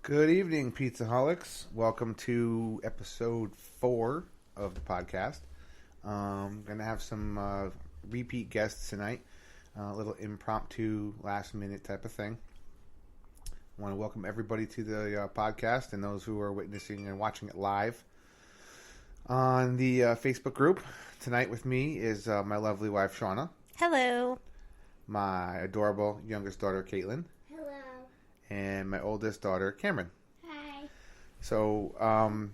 Good evening, Pizzaholics. Welcome to episode 4 of the podcast. Going to have some repeat guests tonight. A little impromptu, last-minute type of thing. I want to welcome everybody to the podcast and those who are witnessing and watching it live on the Facebook group. Tonight with me is my lovely wife, Shauna. Hello. My adorable youngest daughter, Caitlin. And my oldest daughter, Cameron. Hi. So,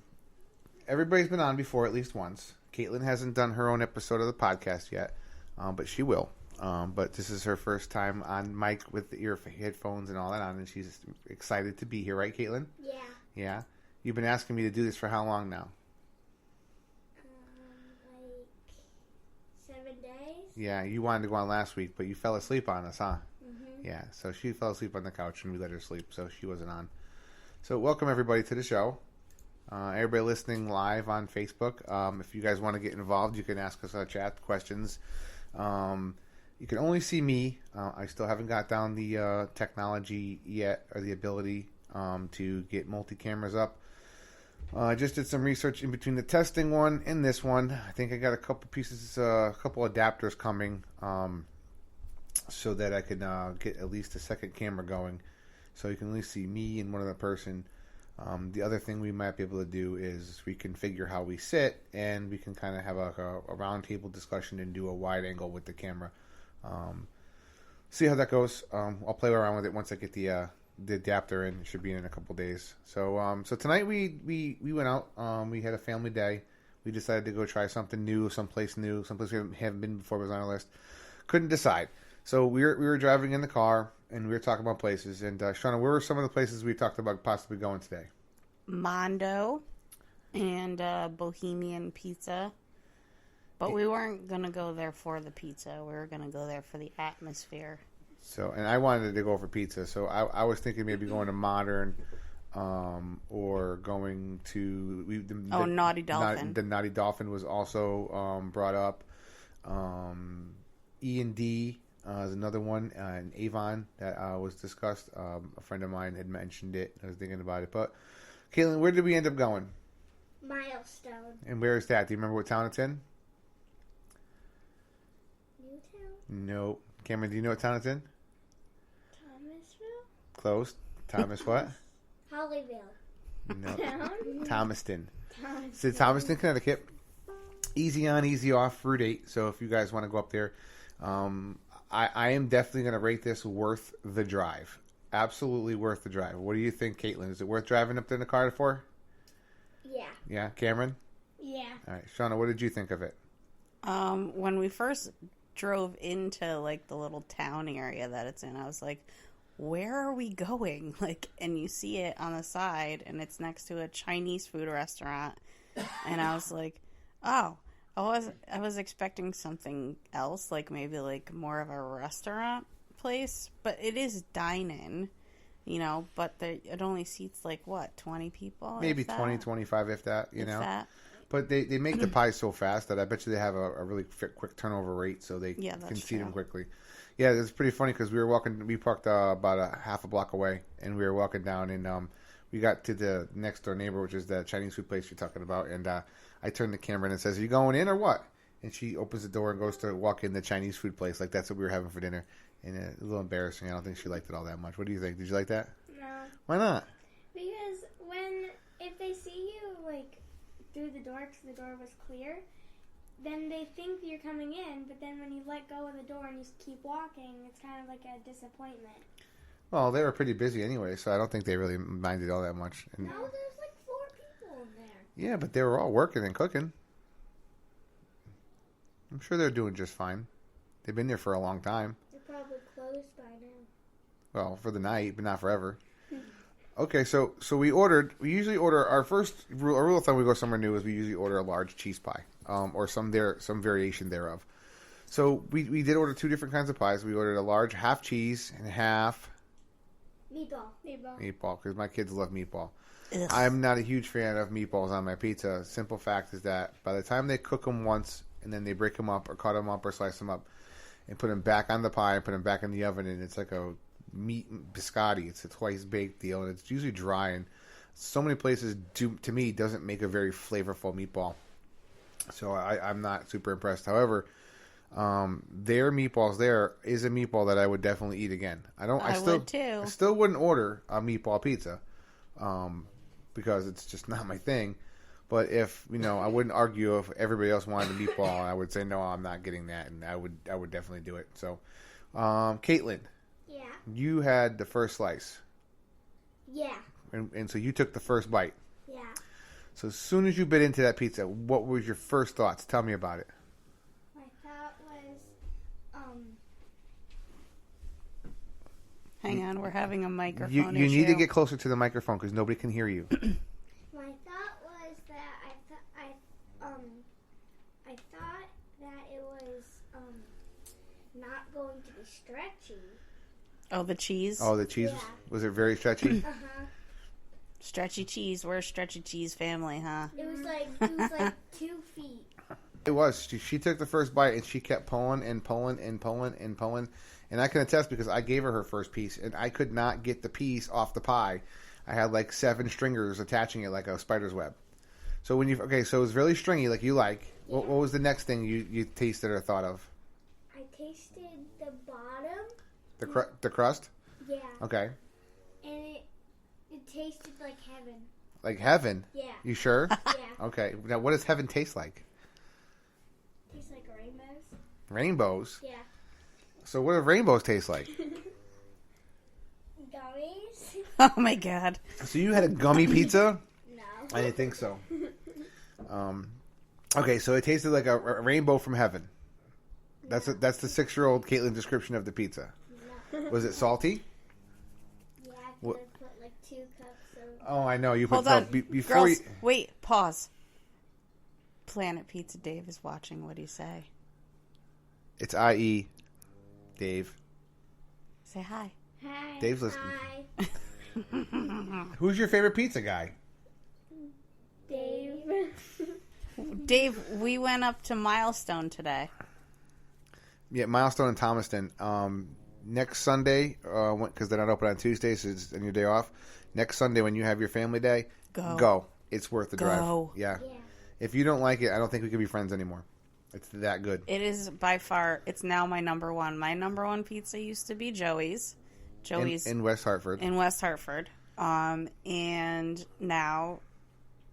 everybody's been on before at least once. Caitlin hasn't done her own episode of the podcast yet, but she will. But this is her first time on mic with the headphones and all that on, and she's excited to be here, right, Caitlin? Yeah. Yeah? You've been asking me to do this for how long now? Like 7 days. Yeah, you wanted to go on last week, but you fell asleep on us, huh? Mm-hmm. Yeah, so she fell asleep on the couch and we let her sleep, so she wasn't on. So welcome everybody to the show. Everybody listening live on Facebook. If you guys want to get involved, you can ask us chat questions. You can only see me. I still haven't got down the technology yet, or the ability to get multi-cameras up. I just did some research in between the testing one and this one. I think I got a couple pieces, a couple adapters coming. So that I can get at least a second camera going, so you can at least see me and one other person. The other thing we might be able to do is reconfigure how we sit, and we can kind of have a round table discussion and do a wide angle with the camera. See how that goes. I'll play around with it once I get the adapter in. It should be in a couple days. So tonight we went out. We had a family day. We decided to go try something new, someplace we haven't been before was on our list. Couldn't decide. So we were driving in the car, and we were talking about places. And Shauna, where were some of the places we talked about possibly going today? Mondo and Bohemian Pizza. But we weren't going to go there for the pizza. We were going to go there for the atmosphere. So, and I wanted to go for pizza. So I was thinking maybe going to Modern or going to... Naughty Dolphin. The Naughty Dolphin was also brought up. E&D... is another one in Avon that was discussed. A friend of mine had mentioned it. I was thinking about it. But, Caitlin, where did we end up going? Milestone. And where is that? Do you remember what town it's in? Newtown? No. Cameron, do you know what town it's in? Thomasville? Close. Thomas what? Hollyville. No. Town? Thomaston. Thomasville. It's in Thomaston, Connecticut. Easy on, easy off, Route 8. So if you guys want to go up there, I am definitely going to rate this worth the drive. Absolutely worth the drive. What do you think, Caitlin? Is it worth driving up there in the car for? Yeah. Yeah, Cameron? Yeah. All right, Shauna, what did you think of it? When we first drove into like the little town area that it's in, I was like, where are we going? Like, and you see it on the side, and it's next to a Chinese food restaurant. And I was like, oh, I was expecting something else, like maybe like more of a restaurant place, but it is dine-in, but it only seats like, what, 20 people? Maybe 20, 25 if that, you know. That. But they make the pies so fast that I bet you they have a really quick turnover rate, so they can seat them quickly. Yeah, it's pretty funny because we parked about a half a block away, and we were walking down, and we got to the next door neighbor, which is the Chinese food place you're talking about, and I turned the camera in and says, "Are you going in or what?" And she opens the door and goes to walk in the Chinese food place. Like, that's what we were having for dinner. And a little embarrassing. I don't think she liked it all that much. What do you think? Did you like that? No. Why not? Because if they see you, like, through the door, because the door was clear, then they think you're coming in, but then when you let go of the door and you just keep walking, it's kind of like a disappointment. Well, they were pretty busy anyway, so I don't think they really minded all that much. And No, there's like 4 people in there. yeah, but they were all working and cooking. I'm sure they're doing just fine. They've been there for a long time. They're probably closed by now. Well, for the night, but not forever. Okay, so we usually order our rule of thumb when we go somewhere new is we usually order a large cheese pie, or some variation thereof. So we did order 2 different kinds of pies. We ordered a large half cheese and half meatball, because my kids love meatball. Ugh. I'm not a huge fan of meatballs on my pizza. Simple fact is that by the time they cook them once and then they break them up or cut them up or slice them up and put them back on the pie and put them back in the oven, and it's like a meat biscotti. It's a twice baked deal, and it's usually dry. And so many places to me doesn't make a very flavorful meatball. So I'm not super impressed. However, their meatballs there is a meatball that I would definitely eat again. I would too. I still wouldn't order a meatball pizza, because it's just not my thing. But if I wouldn't argue if everybody else wanted a meatball. I would say no, I'm not getting that, and I would definitely do it. So, Caitlin, Yeah. you had the first slice, Yeah. and so you took the first bite. Yeah. So as soon as you bit into that pizza, what was your first thoughts? Tell me about it. My thought was, Hang on, we're having a You microphone need issue. to get closer to the microphone because nobody can hear you. my thought was that I thought that it was not going to be stretchy. Oh, the cheese. Oh, the cheese Yeah. was it very stretchy? Stretchy cheese. We're a stretchy cheese family, huh? It was like 2 feet. It was. She took the first bite and she kept pulling and pulling and pulling and pulling. And I can attest because I gave her first piece and I could not get the piece off the pie. I had like 7 stringers attaching it like a spider's web. So so it was really stringy like you like. What was the next thing you tasted or thought of? I tasted the bottom. The crust? Yeah. Okay. And it tasted like heaven. Like heaven? Yeah. You sure? Yeah. Okay. Now what does heaven taste like? Tastes like rainbows. Rainbows? Yeah. So what do rainbows taste like? Gummies? Oh my god. So you had a gummy pizza? No. I didn't think so. Okay, so it tasted like a rainbow from heaven. That's the 6-year-old Caitlin description of the pizza. No. Was it salty? Yeah, What- I put like 2 cups of... Oh, I know. You put Hold on. before Girls, you. wait, pause. Planet Pizza Dave is watching. What do you say? It's IE, Dave. Say hi. Hi. Dave's listening. Hi. Who's your favorite pizza guy? Dave. Dave, we went up to Milestone today. Yeah, Milestone and Thomston. Next Sunday, because they're not open on Tuesdays, so it's on your day off. Next Sunday, when you have your family day, go. It's worth the drive. Go. Yeah. Yeah. If you don't like it, I don't think we can be friends anymore. It's that good. It is by far, it's now my number one. My number one pizza used to be Joey's. Joey's In West Hartford. in West Hartford. And now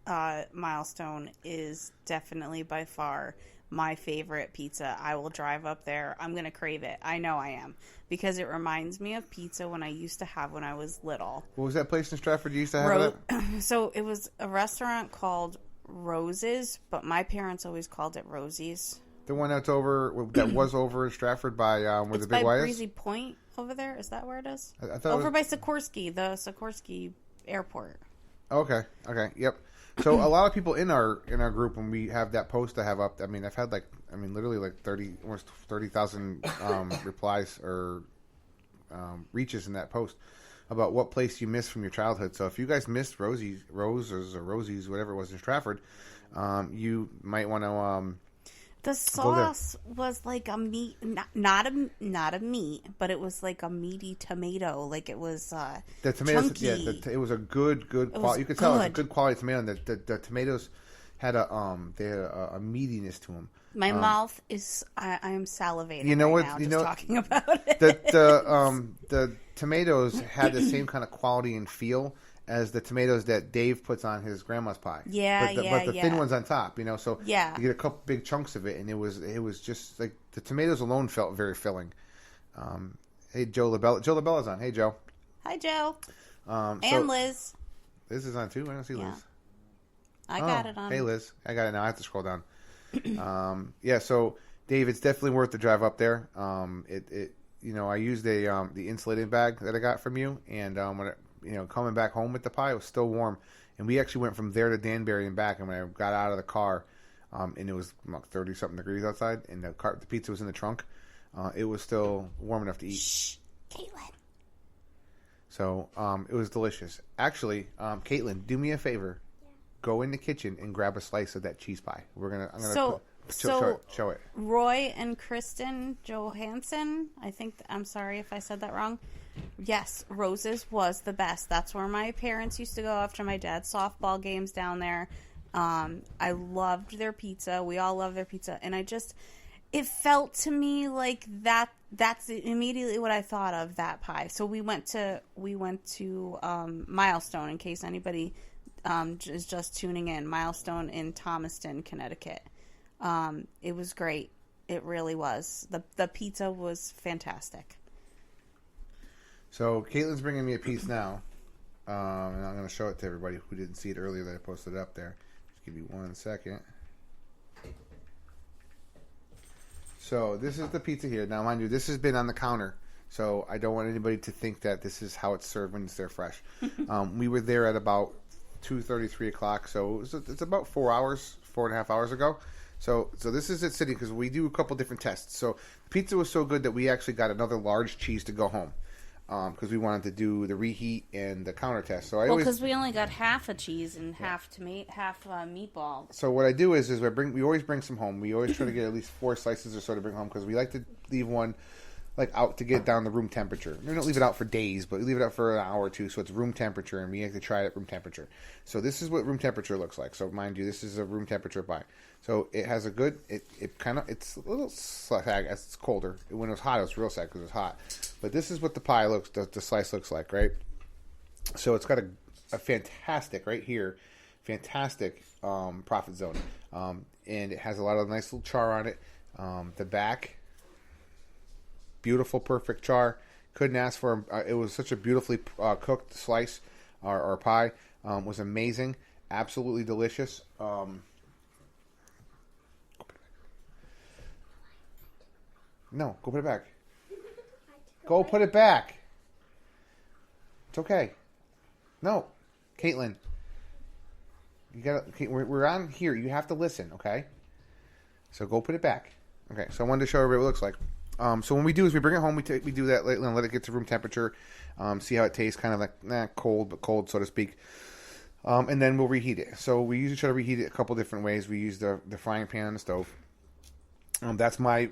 Milestone is definitely by far my favorite pizza. I will drive up there. I'm going to crave it. I know I am. Because it reminds me of pizza when I used to have when I was little. What was that place in Stratford you used to have that? So it was a restaurant called Roses, but my parents always called it Rosie's. The one that was over in Stratford by where It's the big by Y is? Breezy Point over there. Is that where it is? I thought Over it by Sikorsky, the Sikorsky Airport. Okay. Yep. So a lot of people in our group, when we have that post I have up, I mean, I've had literally like almost 30,000 replies or reaches in that post about what place you missed from your childhood. So if you guys missed Rosie's, whatever it was in Stratford, you might want to. The sauce was like a meat, not a meat, but it was like a meaty tomato. Like it was The tomatoes, chunky. it was a good quality. You could tell it was a good quality tomato. And the tomatoes had a meatiness to them. My mouth is. I'm salivating. You know right what? Now, You just know talking about it. The tomatoes had the same kind of quality and feel as the tomatoes that Dave puts on his grandma's pie. Yeah, but the thin ones on top, so Yeah. you get a couple big chunks of it, and it was just like the tomatoes alone felt very filling. Hey, Joe LaBella. Joe LaBella's on. Hey, Joe. Hi, Joe. So And Liz. Liz is on too. I don't see Yeah. Liz. I got it on. Hey, Liz. I got it now. I have to scroll down. Yeah. So Dave, it's definitely worth the drive up there. I used the insulated bag that I got from you, and coming back home with the pie, it was still warm. And we actually went from there to Danbury and back. And when I got out of the car, and it was 30-something degrees outside, and the pizza was in the trunk, it was still warm enough to eat. Shh, Caitlin. So it was delicious. Actually, Caitlin, do me a favor. Yeah. Go in the kitchen and grab a slice of that cheese pie. I'm gonna Show it. Roy and Kristen Johansson, I'm sorry if I said that wrong. Yes, Rose's was the best. That's where my parents used to go after my dad's softball games down there. I loved their pizza. We all love their pizza. And it felt to me like that's immediately what I thought of, that pie. So we went to Milestone, in case anybody is just tuning in. Milestone in Thomston, Connecticut. It was great. It really was. The pizza was fantastic. So Caitlin's bringing me a piece now, and I'm going to show it to everybody who didn't see it earlier that I posted it up there. Just give you 1 second. So this is the pizza here. Now, mind you, this has been on the counter, so I don't want anybody to think that this is how it's served when it's there fresh. We were there at about 2:30, 3 o'clock, so it's about 4.5 hours ago. So this is it sitting, because we do a couple different tests. So the pizza was so good that we actually got another large cheese to go home, because we wanted to do the reheat and the counter test. So because we only got half a cheese and half meatball. So what I do is we always bring some home. We always try to get at least 4 slices or so to bring home, because we like to leave one out to get down to room temperature. We don't leave it out for days, but we leave it out for an hour or two, so it's room temperature, and we have to try it at room temperature. So this is what room temperature looks like. So mind you, this is a room temperature pie. So it has a good, it's a little sag as it's colder. When it was hot, it was real sad because it was hot. But this is what the pie the slice looks like, right? So it's got a fantastic, right here, fantastic profit zone. And it has a lot of nice little char on it. The back, beautiful, perfect char. Couldn't ask for it. Was such a beautifully cooked slice or pie. Was amazing, absolutely delicious. No, go put it back. Go put it back. It's okay. No, Caitlin. We're on here. You have to listen, okay? So go put it back. Okay. So I wanted to show everybody what it looks like. So when we do is we bring it home. We do that and let it get to room temperature. See how it tastes, kind of like cold, but cold, so to speak. And then we'll reheat it. So we usually try to reheat it a couple different ways. We use the frying pan on the stove. That's my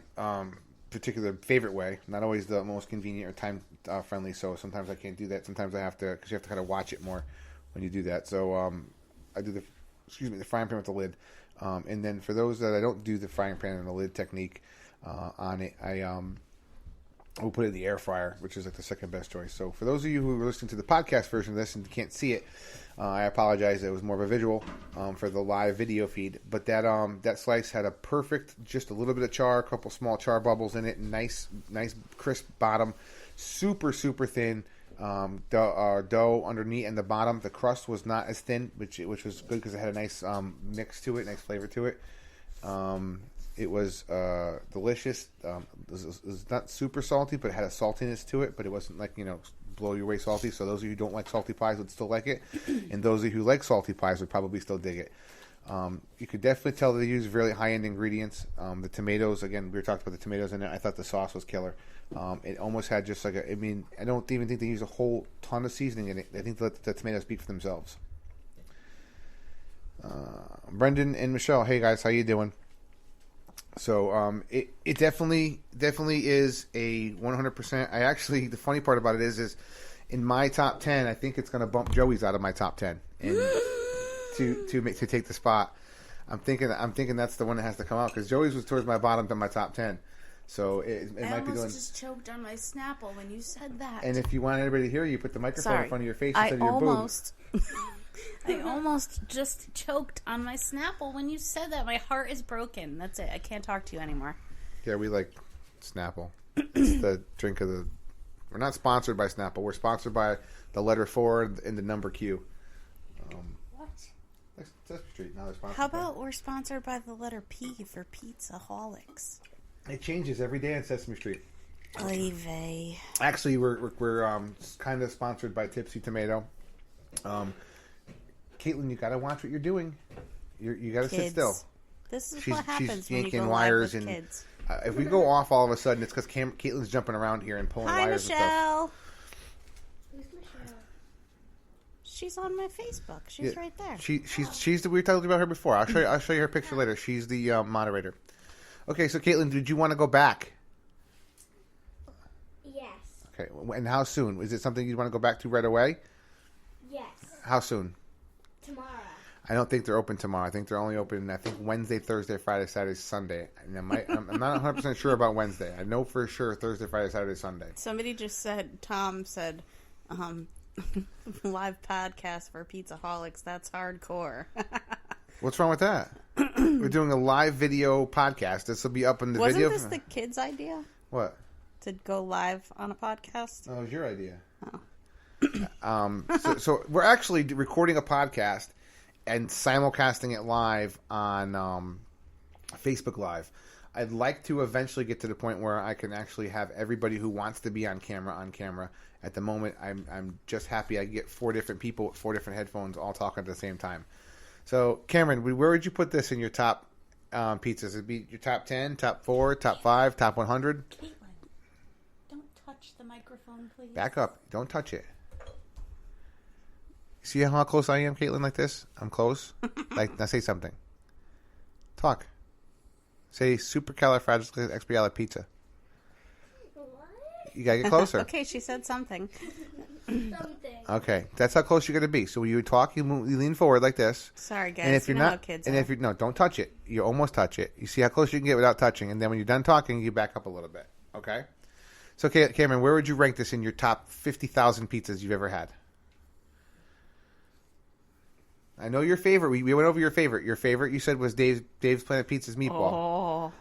particular favorite way. Not always the most convenient or time friendly. So sometimes I can't do that. Sometimes I have to, because you have to kind of watch it more when you do that. So I do the frying pan with the lid. And then for those that I don't do the frying pan and the lid technique on it, I will put it in the air fryer, which is like the second best choice. So for those of you who are listening to the podcast version of this and can't see it, I apologize. It was more of a visual for the live video feed. But that slice had a perfect, just a little bit of char, a couple small char bubbles in it, nice crisp bottom, super thin dough underneath, and the bottom, the crust was not as thin, which was good because it had a nice mix to it, nice flavor to it. It was delicious. It was not super salty, but it had a saltiness to it, but it wasn't like, blow your way salty. So those of you who don't like salty pies would still like it, and those of you who like salty pies would probably still dig it. You could definitely tell they use really high-end ingredients. The tomatoes, again, we were talking about the tomatoes in it. I thought the sauce was killer. It almost had just like I don't even think they use a whole ton of seasoning in it. I think the tomatoes speak for themselves. Brendan and Michelle, hey guys, how you doing? So it definitely is a 100%. The funny part about it is in my top 10, I think it's going to bump Joey's out of my top 10 and to take the spot. I'm thinking that's the one that has to come out, because Joey's was towards my bottom to my top 10. So it might be doing. I almost just choked on my Snapple when you said that. And if you want anybody to hear you, put the microphone in front of your face instead of your boobs. I almost just choked on my Snapple when you said that. My heart is broken. That's it. I can't talk to you anymore. Yeah, we like Snapple. It's the drink of the... We're not sponsored by Snapple. We're sponsored by the letter 4 and the number Q. What? Sesame Street. Now they're sponsored. How about we're sponsored by the letter P for Pizzaholics? It changes every day on Sesame Street. Oy vey. Actually, we're kind of sponsored by Tipsy Tomato. Caitlin, you gotta watch what you're doing. You gotta sit still. This is what happens she's when you yanking go wires live with and kids. If we go off all of a sudden, it's because Caitlin's jumping around here and pulling wires Michelle. and stuff. Who's Michelle? She's on my Facebook. She's right there. She's we talked about her before. I'll show you her picture later. She's the moderator. Okay, so Caitlin, did you want to go back? Yes. Okay, and how soon? Is it something you want to go back to right away? Yes. How soon? Tomorrow. I don't think they're open tomorrow. I think they're only open, Wednesday, Thursday, Friday, Saturday, Sunday. And I'm not 100% sure about Wednesday. I know for sure Thursday, Friday, Saturday, Sunday. Somebody just said, Tom said, live podcast for Pizzaholics. That's hardcore. What's wrong with that? We're doing a live video podcast. This will be up in the video. Wasn't this the kids' idea? What? To go live on a podcast? Oh, it was your idea. Oh. So we're actually recording a podcast and simulcasting it live on Facebook Live. I'd like to eventually get to the point where I can actually have everybody who wants to be on camera. At the moment, I'm just happy I get 4 different people with 4 different headphones all talking at the same time. So, Cameron, where would you put this in your top pizzas? It'd be your top 10, top 4, top 5, top 100? Caitlin, don't touch the microphone, please. Back up. Don't touch it. See how close I am, Caitlin, like this? I'm close. Now say something. Talk. Say supercalifragilisticexpialidocious. What? You gotta get closer. Okay, she said something. Something. Okay, that's how close you're gonna be. So when you talk, you lean forward like this. Sorry, guys. And if you're you know not, how kids and are. if you don't touch it. You almost touch it. You see how close you can get without touching, and then when you're done talking, you back up a little bit. Okay. So, Cameron, where would you rank this in your top 50,000 pizzas you've ever had? I know your favorite. We went over your favorite. Your favorite, you said, was Dave's Planet Pizza's meatball. Oh.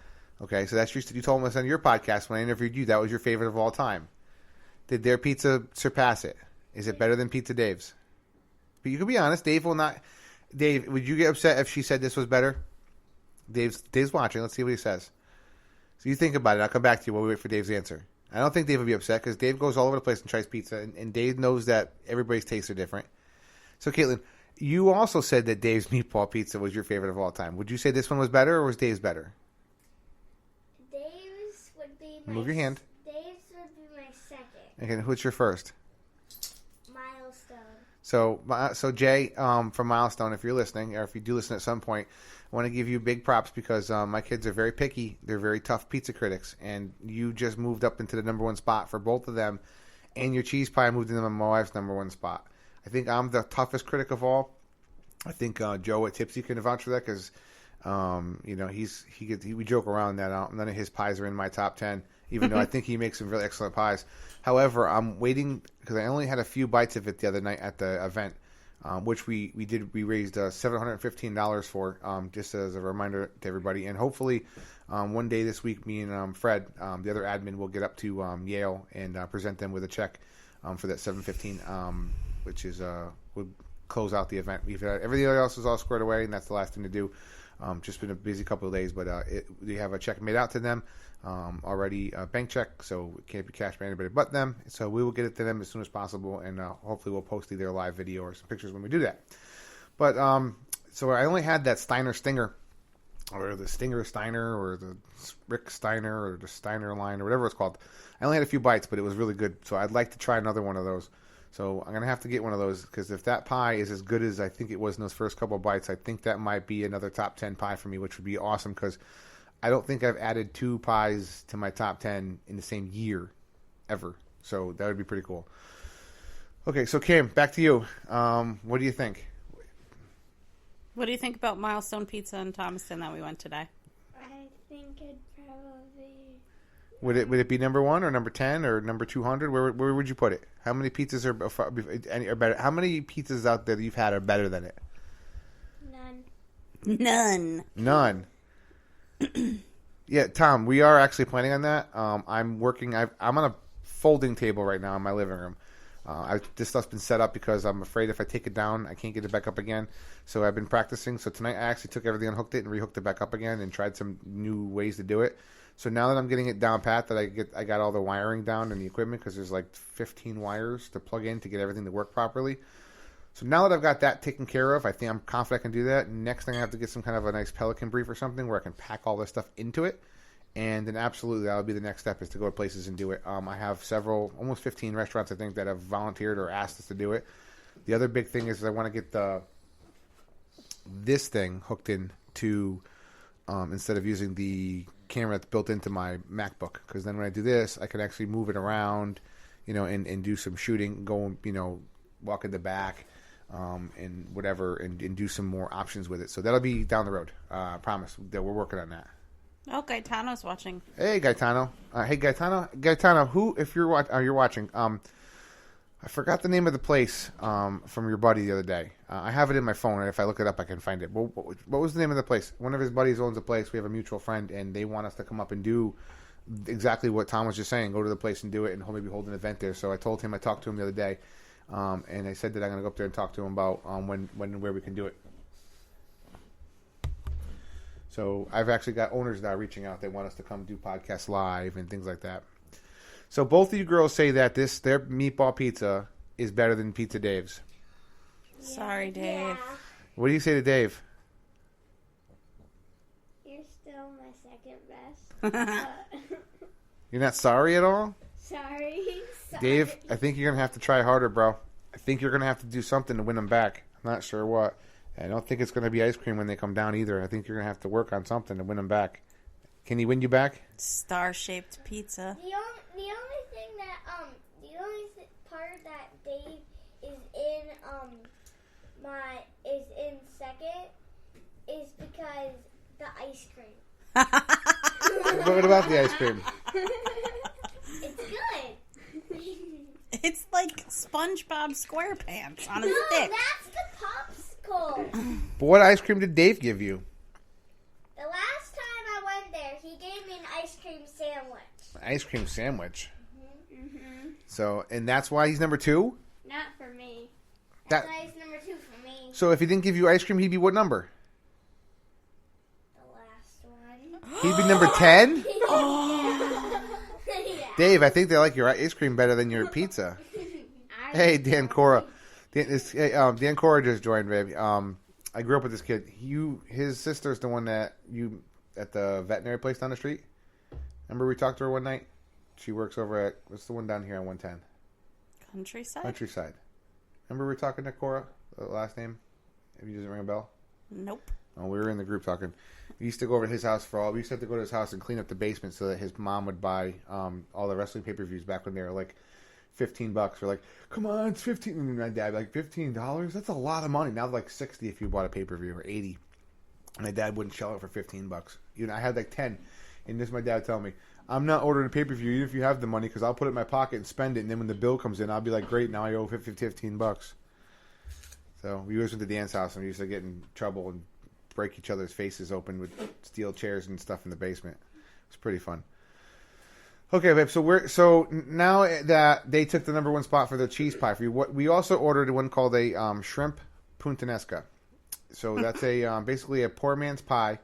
Okay, so that's you told us on your podcast when I interviewed you that was your favorite of all time. Did their pizza surpass it? Is it better than Pizza Dave's? But you can be honest. Dave will not. Dave, would you get upset if she said this was better? Dave's watching. Let's see what he says. So you think about it. I'll come back to you while we wait for Dave's answer. I don't think Dave would be upset because Dave goes all over the place and tries pizza, and Dave knows that everybody's tastes are different. So, Caitlin, you also said that Dave's meatball pizza was your favorite of all time. Would you say this one was better or was Dave's better? Dave's would be my... Move your hand. Dave's would be my second. Okay, who's your first? Milestone. So Jay, from Milestone, if you're listening, or if you do listen at some point, I want to give you big props because my kids are very picky. They're very tough pizza critics, and you just moved up into the number 1 spot for both of them, and your cheese pie moved into my wife's number 1 spot. I think I'm the toughest critic of all. I think Joe at Tipsy can vouch for that because, we joke around that none of his pies are in my top 10, even though I think he makes some really excellent pies. However, I'm waiting because I only had a few bites of it the other night at the event, which we raised $715 for, just as a reminder to everybody. And hopefully, one day this week, me and Fred, the other admin, will get up to Yale and present them with a check for that $715, which is would close out the event. Everything else is all squared away, and that's the last thing to do. Just been a busy couple of days, but we have a check made out to them already, a bank check, so it can't be cashed by anybody but them. So we will get it to them as soon as possible, and hopefully we'll post either a live video or some pictures when we do that. But so I only had that Steiner Stinger, or the Stinger Steiner, or the Rick Steiner, or the Steiner line, or whatever it's called. I only had a few bites, but it was really good. So I'd like to try another one of those. So I'm going to have to get one of those because if that pie is as good as I think it was in those first couple of bites, I think that might be another top 10 pie for me, which would be awesome because I don't think I've added 2 pies to my top 10 in the same year ever. So that would be pretty cool. Okay, so Kim, back to you. What do you think? What do you think about Milestone Pizza in Thomston that we went today? I think it'd probably... Would it be number 1 or number 10 or number 200? Where would you put it? How many pizzas are better? How many pizzas out there that you've had are better than it? None. Yeah, Tom, we are actually planning on that. I'm on a folding table right now in my living room. This stuff's been set up because I'm afraid if I take it down, I can't get it back up again. So I've been practicing. So tonight I actually took everything, unhooked it, and rehooked it back up again, and tried some new ways to do it. So now that I'm getting it down pat, that I got all the wiring down and the equipment because there's like 15 wires to plug in to get everything to work properly. So now that I've got that taken care of, I think I'm confident I can do that. Next thing I have to get some kind of a nice Pelican brief or something where I can pack all this stuff into it. And then absolutely that'll be the next step is to go to places and do it. I have almost 15 restaurants I think that have volunteered or asked us to do it. The other big thing is I want to get this thing hooked in to instead of using the camera that's built into my MacBook, because then when I do this, I can actually move it around, and do some shooting, go, walk in the back, and whatever, and do some more options with it. So that'll be down the road. I promise that we're working on that. Oh, Gaetano's watching. Hey, Gaetano. Hey, Gaetano. Who, if you're watching, I forgot the name of the place from your buddy the other day. I have it in my phone, and if I look it up, I can find it. What was the name of the place? One of his buddies owns a place. We have a mutual friend, and they want us to come up and do exactly what Tom was just saying. Go to the place and do it, and maybe hold an event there. So I told him, I talked to him the other day, and I said that I'm going to go up there and talk to him about when and where we can do it. So I've actually got owners now reaching out. They want us to come do podcasts live and things like that. So both of you girls say that their meatball pizza is better than Pizza Dave's. Yeah. Sorry, Dave. Yeah. What do you say to Dave? You're still my second best. You're not sorry at all? Sorry. Dave, I think you're going to have to try harder, bro. I think you're going to have to do something to win them back. I'm not sure what. I don't think it's going to be ice cream when they come down either. I think you're going to have to work on something to win them back. Can he win you back? Star-shaped pizza. The only thing that part that Dave is in second is because the ice cream. What about the ice cream? It's good. It's like SpongeBob SquarePants on a No, stick. that's the popsicle. But what ice cream did Dave give you? The last time I went there, he gave me an ice cream sandwich. An ice cream sandwich. Mm-hmm. So, and that's why he's number 2? Not for me. That- That's why he's number 2 for me. So if he didn't give you ice cream, he'd be what number? The last one. He'd be number 10? Yeah. Dave, I think they like your ice cream better than your pizza. Hey, Dan Cora. Dan Cora just joined, baby. I grew up with this kid. His sister's the one that at the veterinary place down the street. Remember we talked to her one night? She works over at, what's the one down here on 110? Countryside? Remember we were talking to Cora, the last name? If you doesn't ring a bell? Nope. Oh, we were in the group talking. We used to go over to his house we used to have to go to his house and clean up the basement so that his mom would buy all the wrestling pay-per-views back when they were like $15. We're like, come on, it's 15. And my dad like, $15? That's a lot of money. Now they're like 60 if you bought a pay-per-view, or 80. And my dad wouldn't shell it for $15. I had like 10. And this my dad telling me, I'm not ordering a pay-per-view even if you have the money, because I'll put it in my pocket and spend it, and then when the bill comes in, I'll be like, great, now I owe $15. So we always went to Dan's house, and we used to get in trouble and break each other's faces open with steel chairs and stuff in the basement. It's pretty fun. Okay, babe. So now that they took the number 1 spot for the cheese pie for you, we also ordered one called a shrimp puntanesca. So that's basically a poor man's pie.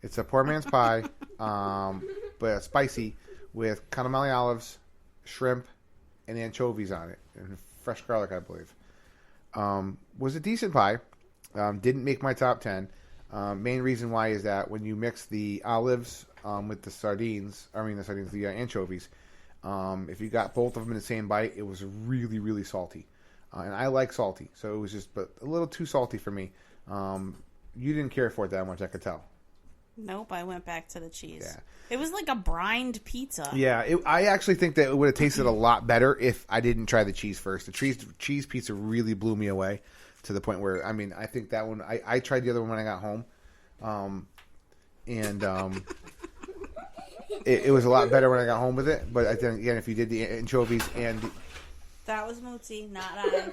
It's a poor man's pie, but spicy, with calamari olives, shrimp, and anchovies on it, and fresh garlic, I believe. Was a decent pie. Didn't make my top 10. Main reason why is that when you mix the olives with the anchovies, if you got both of them in the same bite, it was really, really salty. And I like salty, so it was just a little too salty for me. You didn't care for it that much, I could tell. Nope, I went back to the cheese. Yeah. It was like a brined pizza. Yeah, I actually think that it would have tasted a lot better if I didn't try the cheese first. The cheese pizza really blew me away to the point where, I think that one, I tried the other one when I got home. It was a lot better when I got home with it. But again, if you did the anchovies and... That was Mootsie, not I.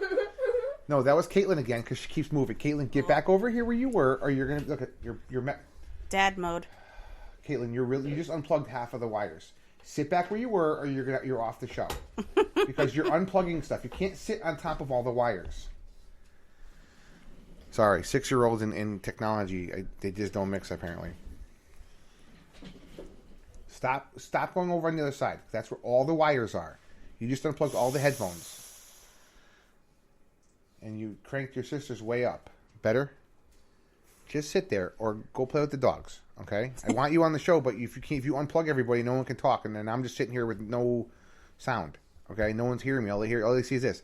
No, that was Caitlin again, because she keeps moving. Caitlin, get back over here where you were, or you're going to... Look at your Dad mode. Caitlin, you just unplugged half of the wires. Sit back where you were, or you're off the show. Because you're unplugging stuff. You can't sit on top of all the wires. Sorry, 6-year-olds in technology, they just don't mix, apparently. Stop going over on the other side. That's where all the wires are. You just unplugged all the headphones. And you cranked your sister's way up. Better? Just sit there or go play with the dogs, okay? I want you on the show, but if you unplug everybody, no one can talk, and then I'm just sitting here with no sound. Okay, no one's hearing me. All they see is this.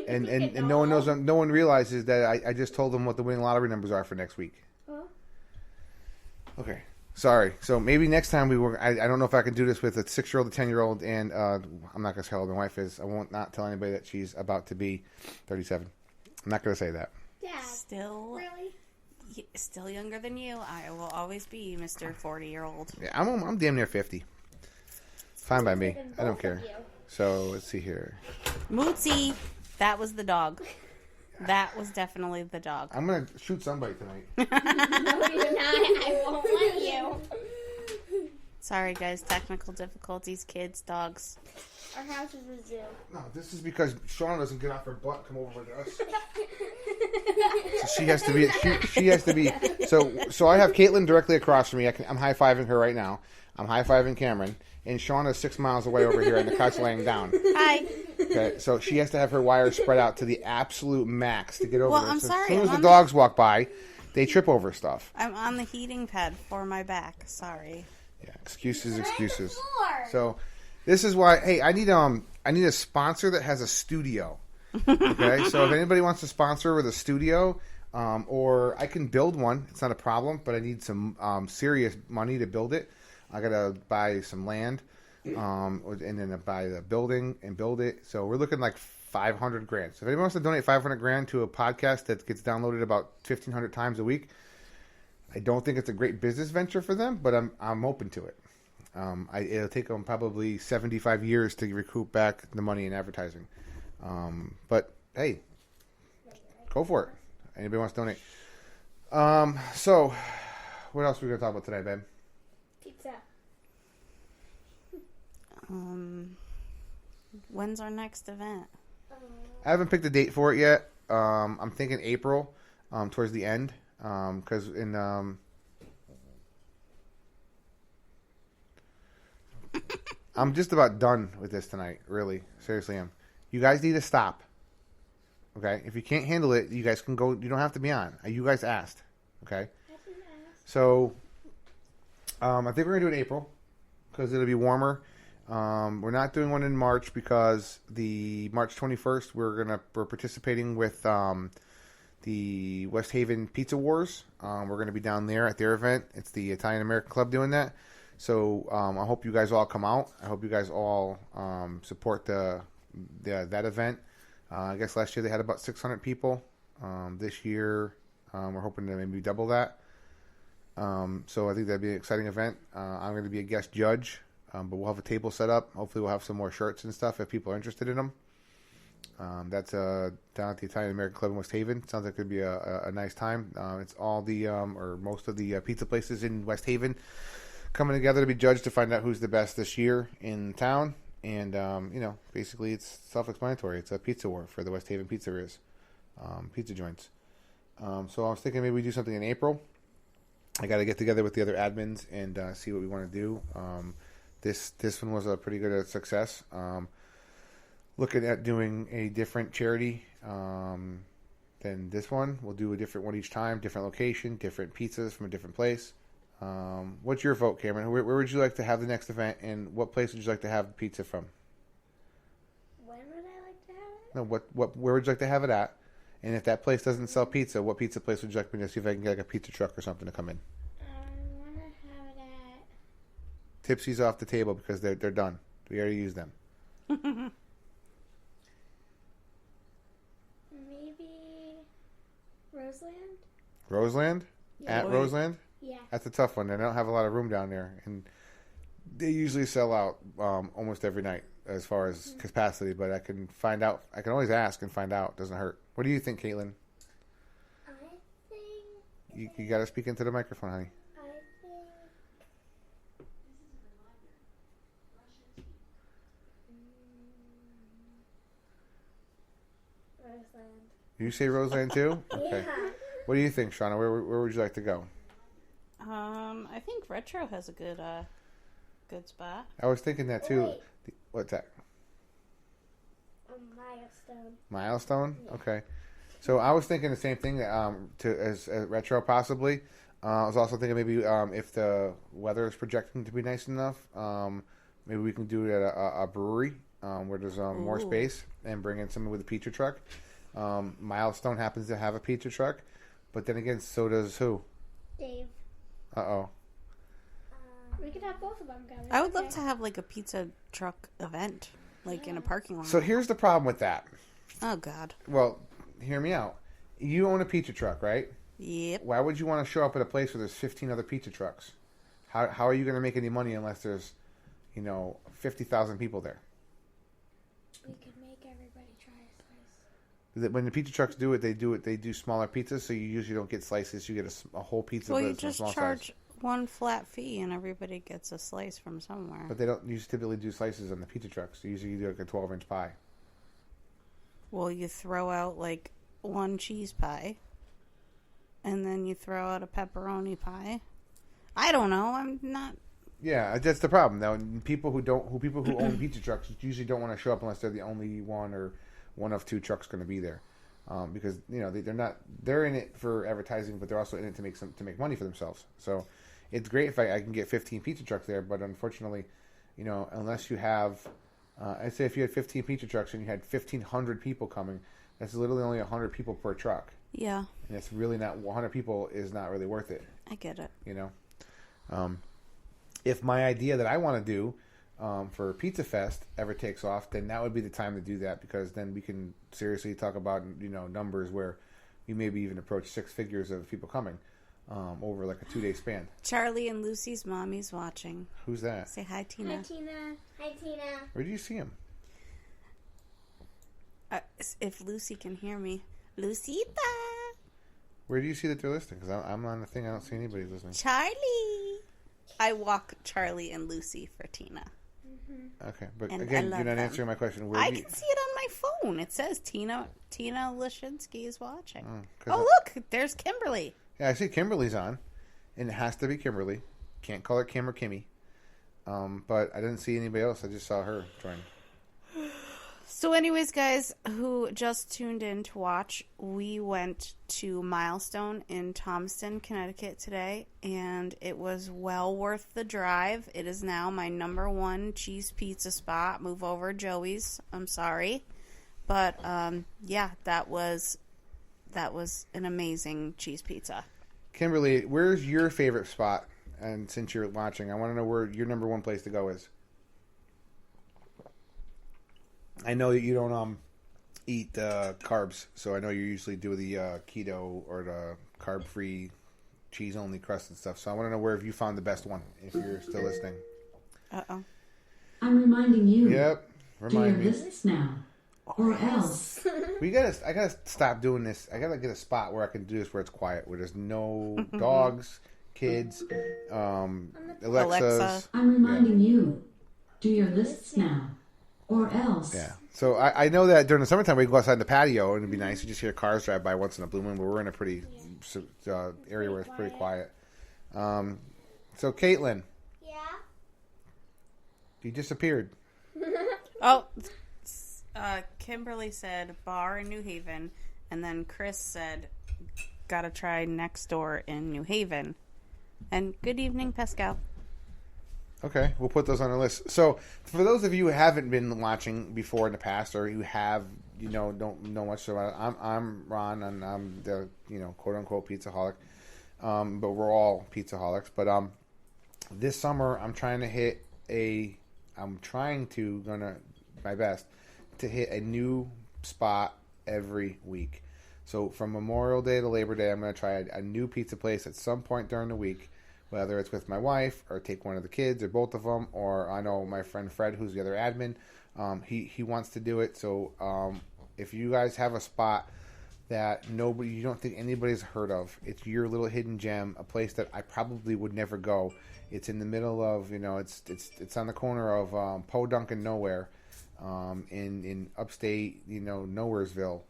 And no one knows. No one realizes that I just told them what the winning lottery numbers are for next week. Huh? Okay, sorry. So maybe next time we work. I don't know if I can do this with a 6-year-old, a 10-year-old, and I'm not gonna say how old my wife is. I won't not tell anybody that she's about to be 37. I'm not gonna say that. Dad. Still, Really? still younger than you. I will always be Mr. 40-year-old. Yeah, I'm damn near 50. Fine by me. Bigger than I don't both care. of you. So let's see here. Mootsie, that was the dog. That was definitely the dog. I'm gonna shoot somebody tonight. No, you're not. I won't let you. Sorry, guys. Technical difficulties, kids, dogs. Our house is a zoo. No, this is because Shauna doesn't get off her butt and come over to us. So she has to be. She has to be. So I have Caitlin directly across from me. I'm high fiving her right now. I'm high fiving Cameron, and Shauna's 6 miles away over here on the couch laying down. Hi. Okay, so she has to have her wires spread out to the absolute max to get over Well, there. I'm So sorry, as soon as I'm the on dogs walk by, they trip over stuff. I'm on the heating pad for my back. Sorry. Yeah, excuses. Floor. So this is why. Hey, I need a sponsor that has a studio. Okay, so if anybody wants to sponsor with a studio, or I can build one, it's not a problem. But I need some serious money to build it. I gotta buy some land, and then buy the building and build it. So we're looking like $500,000. So if anybody wants to donate $500,000 to a podcast that gets downloaded about 1,500 times a week, I don't think it's a great business venture for them, but I'm open to it. It'll take them probably 75 years to recoup back the money in advertising. But hey, go for it. Anybody wants to donate? So what else are we gonna talk about today, babe? Pizza. When's our next event? I haven't picked a date for it yet. I'm thinking April, towards the end, because in I'm just about done with this tonight. Really, seriously, am. You guys need to stop. Okay, if you can't handle it, you guys can go. You don't have to be on. You guys asked. Okay, so I think we're gonna do it in April because it'll be warmer. We're not doing one in March because the March 21st we're participating with the West Haven Pizza Wars. We're gonna be down there at their event. It's the Italian American Club doing that. So I hope you guys all come out. I hope you guys all support that event. I guess last year they had about 600 people. This year we're hoping to maybe double that. So I think that'd be an exciting event. I'm going to be a guest judge, but we'll have a table set up. Hopefully we'll have some more shirts and stuff if people are interested in them. That's down at the Italian American Club in West Haven. Sounds like it could be a nice time. It's all the or most of the pizza places in West Haven coming together to be judged to find out who's the best this year in town. And, basically it's self-explanatory. It's a pizza war for the West Haven pizzerias, pizza joints. So I was thinking maybe we do something in April. I got to get together with the other admins and see what we want to do. This one was a pretty good success. Looking at doing a different charity than this one. We'll do a different one each time, different location, different pizzas from a different place. What's your vote, Cameron? Where would you like to have the next event, and what place would you like to have the pizza from? When would I like to have it? No, where would you like to have it at? And if that place doesn't sell pizza, what pizza place would you like me to see if I can get like a pizza truck or something to come in? I want to have it at... Tipsy's off the table because they're done. We already used them. Maybe... Roseland? Roseland? Yeah, At Roseland? Yeah. That's a tough one. They don't have a lot of room down there, and they usually sell out almost every night as far as capacity. But I can find out. I can always ask and find out. Doesn't hurt. What do you think, Caitlin? I think... You got to speak into the microphone, honey. I think... Roseland. You say Roseland too? Okay. Yeah. What do you think, Shauna? Where would you like to go? I think Retro has a good spot. I was thinking that too. Wait. What's that? A milestone. Milestone? Yeah. Okay. So I was thinking the same thing. As Retro possibly. I was also thinking maybe if the weather is projecting to be nice enough, maybe we can do it at a brewery where there's more space and bring in someone with a pizza truck. Milestone happens to have a pizza truck, but then again, so does who? Dave. Uh-oh. We could have both of them come. I would love to have like a pizza truck event, like in a parking lot. So here's the problem with that. Oh, God. Well, hear me out. You own a pizza truck, right? Yep. Why would you want to show up at a place where there's 15 other pizza trucks? How are you going to make any money unless there's, 50,000 people there? We could make everybody try a slice. When the pizza trucks do it, they do smaller pizzas, so you usually don't get slices. You get a whole pizza. Well, but you it's a just small charge size. one flat fee and everybody gets a slice from somewhere. But they don't usually typically do slices on the pizza trucks. They usually do like a 12-inch pie. Well, you throw out like one cheese pie, and then you throw out a pepperoni pie. I don't know. I'm not. Yeah, that's the problem. Now, people who own pizza trucks usually don't want to show up unless they're the only one or one of two trucks going to be there, because they're in it for advertising, but they're also in it to make money for themselves. So it's great if I can get 15 pizza trucks there, but unfortunately, unless you have, I'd say if you had 15 pizza trucks and you had 1,500 people coming, that's literally only 100 people per truck. Yeah. And it's really not 100 people is not really worth it. I get it. If my idea that I want to do for Pizza Fest ever takes off, then that would be the time to do that, because then we can seriously talk about numbers where we maybe even approach six figures of people coming over like a 2-day span. Charlie and Lucy's mommy's watching. Who's that? Say hi, Tina. Hi, Tina. Hi, Tina. Where do you see him? If Lucy can hear me. Lucita! Where do you see that they're listening? Because I'm on the thing. I don't see anybody listening. Charlie! I walk Charlie and Lucy for Tina. Okay, but And again, I love you're not them. answering my question. I can see it on my phone. It says Tina Lashinsky is watching. Oh, Look! There's Kimberly. Yeah, I see Kimberly's on, and it has to be Kimberly. Can't call it Kim or Kimmy. But I didn't see anybody else. I just saw her join. So anyways, guys who just tuned in to watch, we went to Milestone in Thomston, Connecticut today, and it was well worth the drive. It is now my number one cheese pizza spot. Move over, Joey's. I'm sorry. But, that was an amazing cheese pizza. Kimberly, where's your favorite spot? And since you're watching, I want to know where your number one place to go is. I know that you don't eat carbs, so I know you usually do the keto or the carb-free, cheese-only crusted stuff. So I want to know where have you found the best one, if you're still listening. Uh-oh. I'm reminding you. Yep, remind me. Do your lists now, or else. I gotta stop doing this. I gotta get a spot where I can do this where it's quiet, where there's no dogs, kids, Alexas. I'm reminding you. Do your lists now, or else. Yeah. So I know that during the summertime we can go outside in the patio and it'd be nice. You just hear cars drive by once in a blue moon, but we're in a pretty area where it's pretty quiet. So Caitlin, Yeah? you disappeared. Kimberly said bar in New Haven, and then Chris said gotta try next door in New Haven. And good evening, Pascal. Okay, we'll put those on our list. So, for those of you who haven't been watching before in the past, or who have, don't know much about it, I'm Ron, and I'm the, quote unquote pizzaholic. But we're all pizzaholics. But this summer, I'm trying my best to hit a new spot every week. So, from Memorial Day to Labor Day, I'm going to try a new pizza place at some point during the week. Whether it's with my wife or take one of the kids or both of them, or I know my friend Fred, who's the other admin, he wants to do it. So if you guys have a spot that you don't think anybody's heard of, it's your little hidden gem, a place that I probably would never go. It's in the middle of, it's on the corner of Podunk and Nowhere, in upstate, Nowheresville.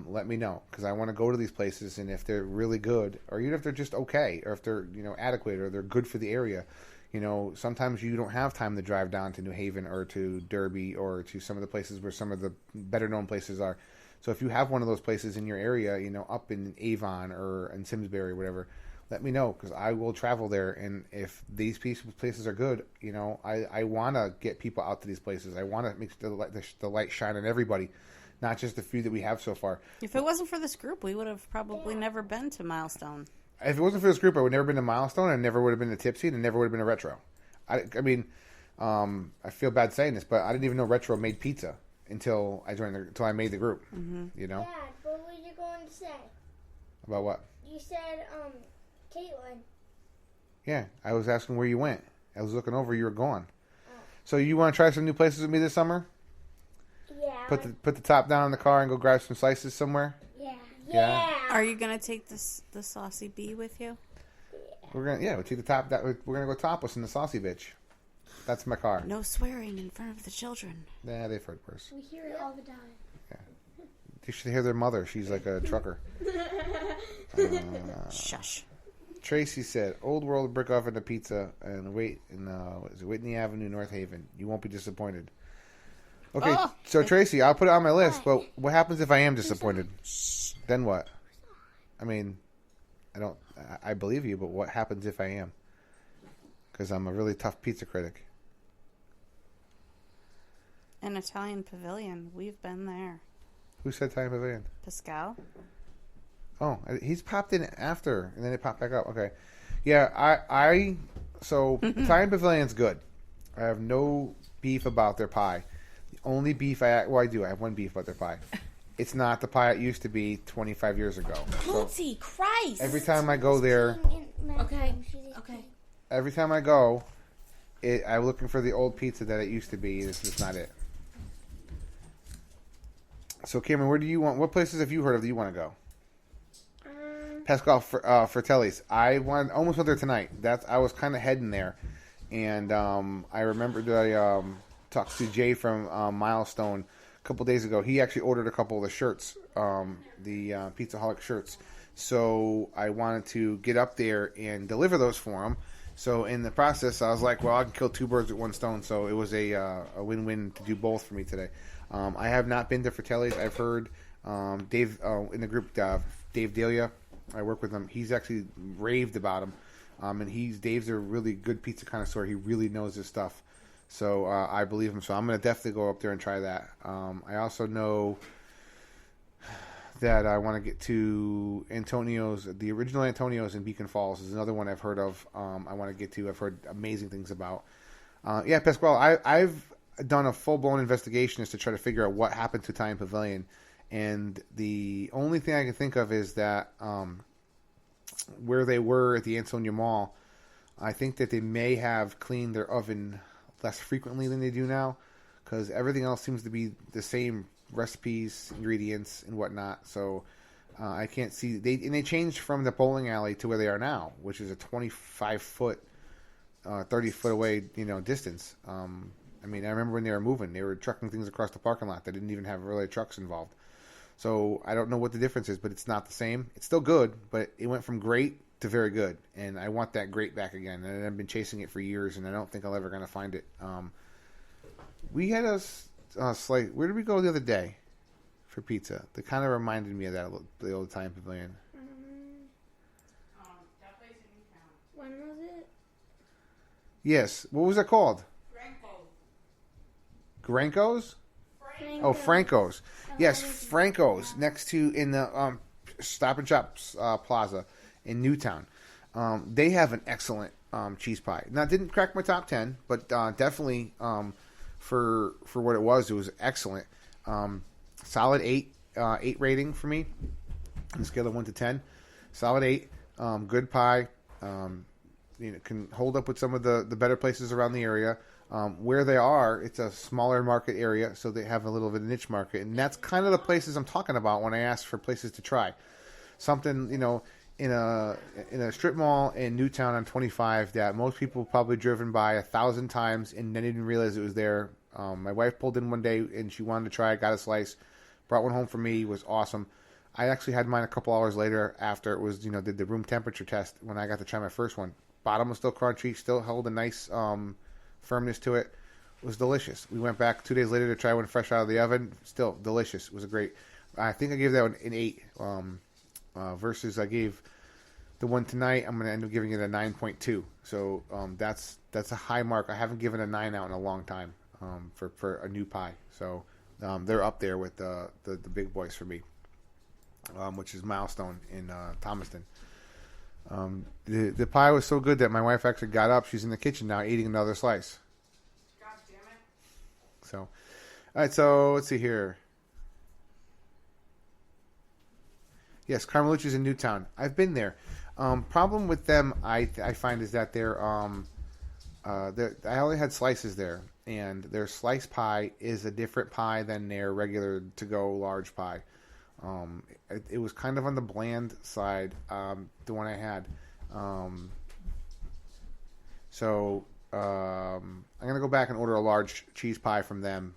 Let me know, because I want to go to these places, and if they're really good, or even if they're just okay, or if they're adequate, or they're good for the area, sometimes you don't have time to drive down to New Haven or to Derby or to some of the places where some of the better known places are. So if you have one of those places in your area, up in Avon or in Simsbury or whatever, let me know because I will travel there. And if these places are good, I want to get people out to these places. I want to make the light shine on everybody, not just the few that we have so far. If it wasn't for this group, we would have probably never been to Milestone. If it wasn't for this group, I would never been to Milestone. I never would have been to Tipsy, and never would have been to Retro. I mean, I feel bad saying this, but I didn't even know Retro made pizza until I made the group. Mm-hmm. Dad, what were you going to say? About what? You said, Caitlin. Yeah, I was asking where you went. I was looking over. You were gone. So you want to try some new places with me this summer? Yeah. Put the top down in the car and go grab some slices somewhere. Yeah. Are you gonna take the saucy bee with you? We'll take the top. We're gonna go topless in the saucy bitch. That's my car. No swearing in front of the children. Yeah, they've heard worse. We hear it all the time. Yeah. They should hear their mother. She's like a trucker. Shush. Tracy said, "Old World brick oven to pizza and wait in Whitney Avenue, North Haven. You won't be disappointed." Okay, so Tracy, I'll put it on my list. But what happens if I am disappointed? Then what? I mean, I believe you, but what happens if I am? Because I'm a really tough pizza critic. An Italian Pavilion. We've been there. Who said Italian Pavilion? Pascal? Oh, he's popped in after, and then it popped back up. Okay. Yeah, so Italian Pavilion's good. I have no beef about their pie. The only beef I do. I have one beef about their pie. It's not the pie it used to be 25 years ago. Tootsie Christ! Every time I go there... Okay. Every time I go, I'm looking for the old pizza that it used to be. This is not it. So, Cameron, where do you want... What places have you heard of that you want to go? Pascal Fratelli's. I almost went there tonight. I was kind of heading there. And I remembered that I talked to Jay from Milestone a couple days ago. He actually ordered a couple of the shirts, the Pizzaholic shirts. So I wanted to get up there and deliver those for him. So in the process, I was like, well, I can kill two birds with one stone. So it was a win-win to do both for me today. I have not been to Fratelli's. I've heard Dave in the group, Dave Delia. I work with him. He's actually raved about him. And Dave's a really good pizza connoisseur. He really knows his stuff. So I believe him. So I'm going to definitely go up there and try that. I also know that I want to get to Antonio's. The original Antonio's in Beacon Falls is another one I've heard of. I want to get to. I've heard amazing things about. Pasquale, I've done a full-blown investigation as to try to figure out what happened to Italian Pavilion. And the only thing I can think of is that where they were at the Ansonia Mall, I think that they may have cleaned their oven less frequently than they do now, because everything else seems to be the same recipes, ingredients, and whatnot. So I can't see they changed from the bowling alley to where they are now, which is a 25-foot, 30-foot away distance. I mean, I remember when they were moving, they were trucking things across the parking lot. They didn't even have really trucks involved. So I don't know what the difference is, but it's not the same. It's still good, but it went from great to very good, and I want that great back again. And I've been chasing it for years, and I don't think I'll ever going to find it. We had a slight... Where did we go the other day for pizza? That kind of reminded me of that, the old Italian Pavilion. That place in Newtown. When was it? Yes. What was it called? Granco's? Oh, Franco's. Yes, Franco's, next to in the Stop and Shop's Plaza in Newtown. They have an excellent cheese pie. Now, it didn't crack my top 10, but definitely for what it was excellent. Solid 8 rating for me on a scale of 1 to 10. Solid 8. Good pie. Can hold up with some of the better places around the area. Where they are, it's a smaller market area, so they have a little bit of a niche market, and that's kind of the places I'm talking about when I ask for places to try. Something, in a strip mall in Newtown on 25 that most people probably driven by 1,000 times and then didn't realize it was there. My wife pulled in one day and she wanted to try it, got a slice, brought one home for me, was awesome. I actually had mine a couple hours later after it was, did the room temperature test when I got to try my first one. Bottom was still crunchy, still held a nice firmness to it. It was delicious. We went back 2 days later to try one fresh out of the oven. Still delicious. It was a great. I think I gave that one an 8 versus I gave The one tonight, I'm going to end up giving it a 9.2. So that's a high mark. I haven't given a 9 out in a long time for a new pie. So they're up there with the big boys for me, which is Milestone in Thomston. The pie was so good that my wife actually got up. She's in the kitchen now eating another slice. God damn it. So, all right, so let's see here. Yes, Carmelucci's in Newtown. I've been there. Problem with them, I find, is that I only had slices there, and their slice pie is a different pie than their regular to-go large pie. It was kind of on the bland side, the one I had. So I'm going to go back and order a large cheese pie from them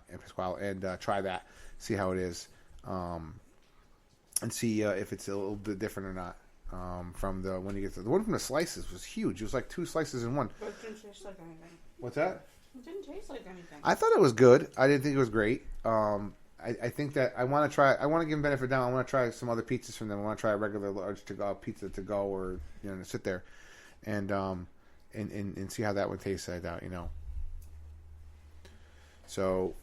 in Pasquale and try that, see how it is, and see if it's a little bit different or not. From the when you get the one from the slices was huge. It was like 2 slices in one. But it didn't taste like anything. What's that? It didn't taste like anything. I thought it was good. I didn't think it was great. I think that I want to try. I want to give them benefit down. I want to try some other pizzas from them. I want to try a regular large pizza to go, or to sit there, and see how that one tastes. I doubt, So.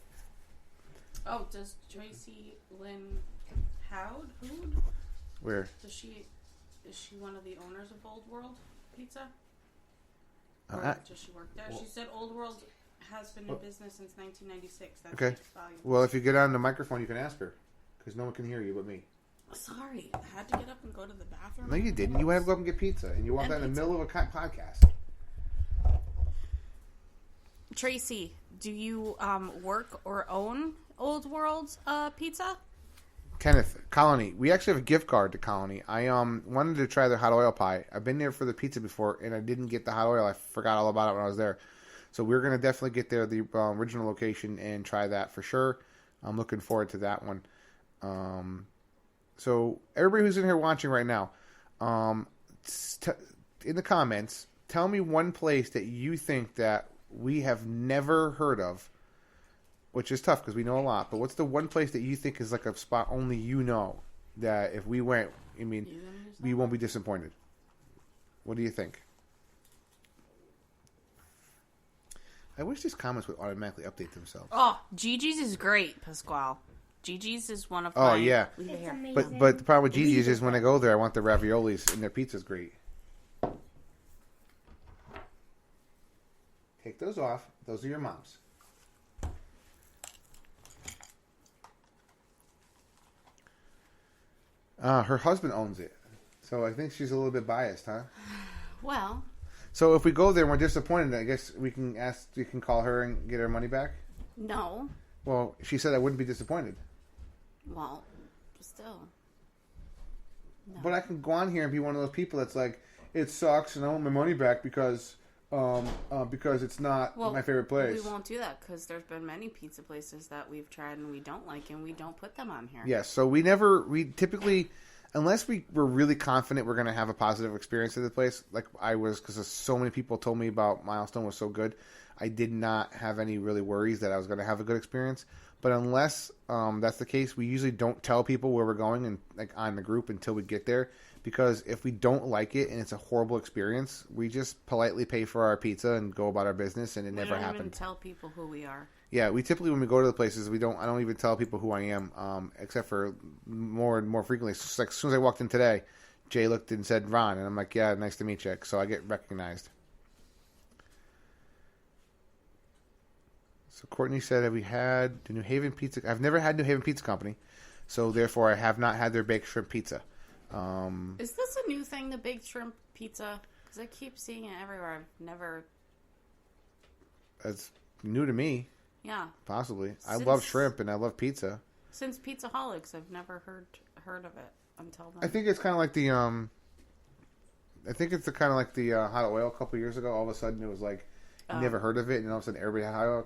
Oh, does Tracy Lynn Howd? Where? Is she one of the owners of Old World Pizza? Or does she work there? Well, she said Old World has been in business since 1996. That's okay. Well, if you get on the microphone, you can ask her, because no one can hear you but me. Sorry, I had to get up and go to the bathroom. No, you didn't. You had to go up and get pizza, and you walked out in the middle of a podcast. Tracy, do you work or own Old World Pizza? Kenneth, Colony. We actually have a gift card to Colony. I wanted to try their hot oil pie. I've been there for the pizza before, and I didn't get the hot oil. I forgot all about it when I was there. So we're going to definitely get there, the original location, and try that for sure. I'm looking forward to that one. So everybody who's in here watching right now, in the comments, tell me one place that you think that we have never heard of, which is tough because we know a lot. But what's the one place that you think is like a spot only that if we went, we won't be disappointed? What do you think? I wish these comments would automatically update themselves. Oh, Gigi's is great, Pasquale. Gigi's is one of my... Oh, yeah. But the problem with Gigi's is when I go there, I want the raviolis, and their pizza's great. Take those off. Those are your mom's. Her husband owns it. So I think she's a little bit biased, huh? Well... So if we go there and we're disappointed, I guess we can call her and get her money back? No. Well, she said I wouldn't be disappointed. Well, still. No. But I can go on here and be one of those people that's like, it sucks and I want my money back because it's not my favorite place. We won't do that because there's been many pizza places that we've tried and we don't like, and we don't put them on here. Yes, so we typically... Unless we were really confident we're going to have a positive experience at the place, like I was, because so many people told me about Milestone was so good, I did not have any really worries that I was going to have a good experience. But unless that's the case, we usually don't tell people where we're going and like on the group until we get there, because if we don't like it and it's a horrible experience, we just politely pay for our pizza and go about our business, and it never happened. We don't even tell people who we are. Yeah, we typically, when we go to the places, I don't even tell people who I am, except for more and more frequently. It's like as soon as I walked in today, Jay looked and said, Ron, and I'm like, yeah, nice to meet you. So I get recognized. So Courtney said, have we had the New Haven Pizza? I've never had New Haven Pizza Company, so therefore I have not had their baked shrimp pizza. Is this a new thing, the baked shrimp pizza? Because I keep seeing it everywhere. I've never... That's new to me. Yeah. Possibly. I love shrimp and I love pizza. Since Pizzaholics, I've never heard of it until then. I think it's kind of like the hot oil a couple years ago. All of a sudden it was like you never heard of it, and all of a sudden everybody had hot oil.